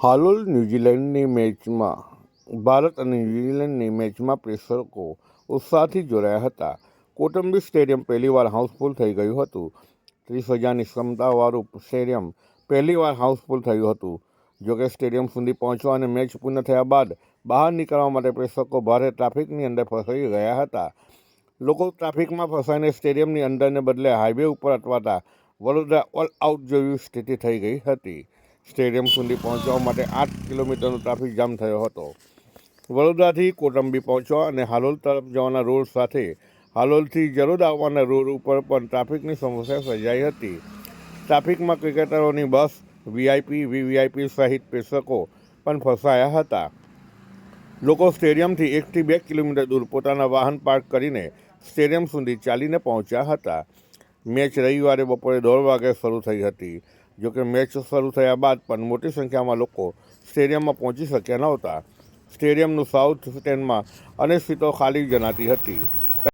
હાલોલ ન્યૂઝીલેન્ડની મેચમાં ભારત અને ન્યૂઝીલેન્ડની મેચમાં પ્રેક્ષકો ઉત્સાહથી જોડાયા હતા. કોટંબી સ્ટેડિયમ પહેલીવાર હાઉસફુલ થઈ ગયું હતું. 30,000ની ક્ષમતાવાળું સ્ટેડિયમ પહેલીવાર હાઉસફુલ થયું હતું. જોકે સ્ટેડિયમ સુધી પહોંચવા અને મેચ પૂર્ણ થયા બાદ બહાર નીકળવા માટે પ્રેક્ષકો ભારે ટ્રાફિકની અંદર ફસાઈ ગયા હતા. લોકો ટ્રાફિકમાં ફસાઈને સ્ટેડિયમની અંદરને બદલે હાઈવે ઉપર અટવાતા વડોદરા ઓલ આઉટ જેવી સ્થિતિ થઈ ગઈ હતી. સ્ટેડિયમ સુધી પહોંચવા માટે 8 કિલોમીટરનો ટ્રાફિક જામ થયો હતો. વડોદરાથી કોટંબી પહોંચવા અને હાલોલ તરફ જવાના રોડ સાથે હાલોલથી જરોદ આવવાના રોડ ઉપર પણ ટ્રાફિકની સમસ્યા સર્જાઈ હતી. ટ્રાફિકમાં ક્રિકેટરોની બસ, વીઆઈપી, વીવીઆઈપી સહિત પ્રેક્ષકો પણ ફસાયા હતા. લોકો સ્ટેડિયમથી 1 થી 2 કિલોમીટર દૂર પોતાના વાહન પાર્ક કરીને સ્ટેડિયમ સુધી ચાલીને પહોંચ્યા હતા. મેચ રવિવારે બપોરે 1:30 વાગે શરૂ થઈ હતી. જોકે મેચ શરૂ થયા બાદ પણ મોટી સંખ્યામાં લોકો સ્ટેડિયમમાં પહોંચી શક્યા નહોતા. સ્ટેડિયમનું સાઉથ સ્ટેન્ડમાં અનેક સીટો ખાલી જણાતી હતી.